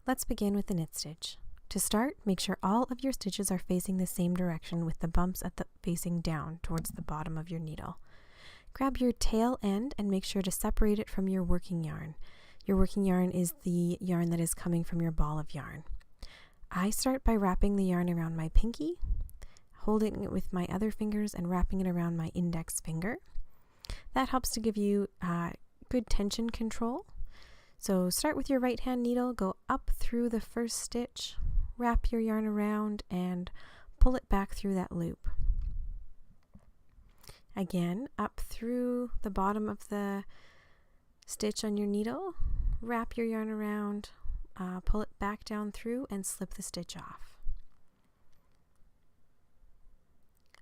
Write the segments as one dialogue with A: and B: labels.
A: Let's begin with the knit stitch. To start, make sure all of your stitches are facing the same direction with the bumps at the facing down towards the bottom of your needle. Grab your tail end and make sure to separate it from your working yarn. Your working yarn is the yarn that is coming from your ball of yarn. I start by wrapping the yarn around my pinky, holding it with my other fingers and wrapping it around my index finger. That helps to give you good tension control. So start with your right hand needle, go up through the first stitch, wrap your yarn around and pull it back through that loop. Again, up through the bottom of the stitch on your needle, wrap your yarn around, pull it back down through and slip the stitch off.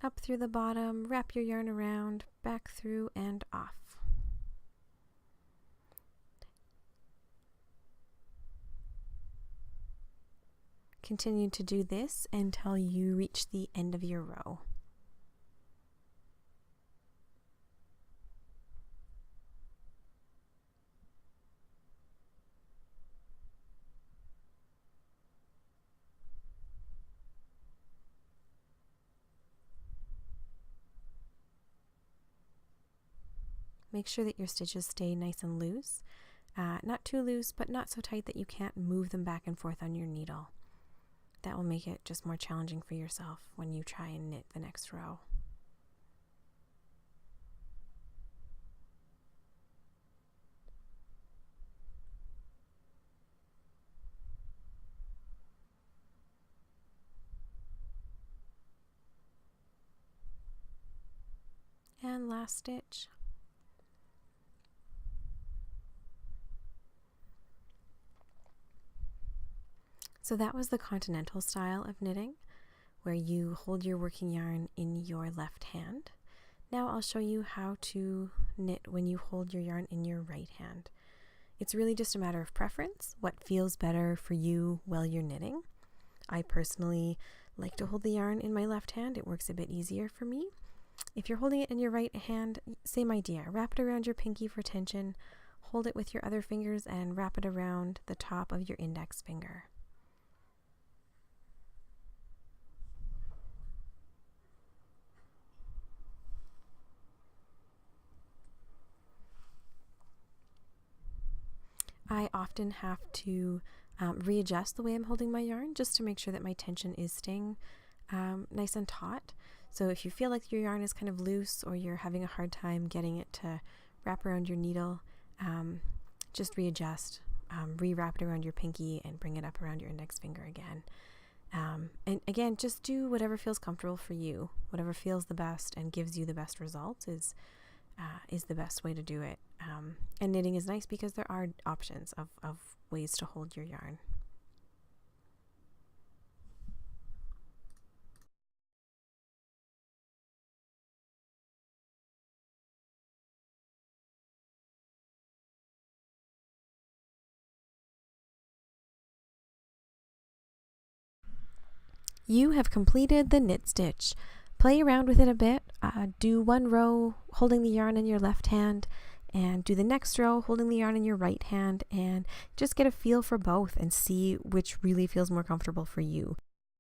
A: Up through the bottom, wrap your yarn around, back through and off. Continue to do this until you reach the end of your row. Make sure that your stitches stay nice and loose, not too loose, but not so tight that you can't move them back and forth on your needle. That will make it just more challenging for yourself when you try and knit the next row. And last stitch. So that was the continental style of knitting, where you hold your working yarn in your left hand. Now I'll show you how to knit when you hold your yarn in your right hand. It's really just a matter of preference, what feels better for you while you're knitting. I personally like to hold the yarn in my left hand. It works a bit easier for me. If you're holding it in your right hand, same idea. Wrap it around your pinky for tension, hold it with your other fingers and wrap it around the top of your index finger. I often have to readjust the way I'm holding my yarn just to make sure that my tension is staying nice and taut. So if you feel like your yarn is kind of loose or you're having a hard time getting it to wrap around your needle, just readjust, re-wrap it around your pinky and bring it up around your index finger again. And again, just do whatever feels comfortable for you. Whatever feels the best and gives you the best results is the best way to do it. And knitting is nice because there are options of ways to hold your yarn. You have completed the knit stitch. Play around with it a bit. Do one row holding the yarn in your left hand and do the next row holding the yarn in your right hand, and just get a feel for both and see which really feels more comfortable for you.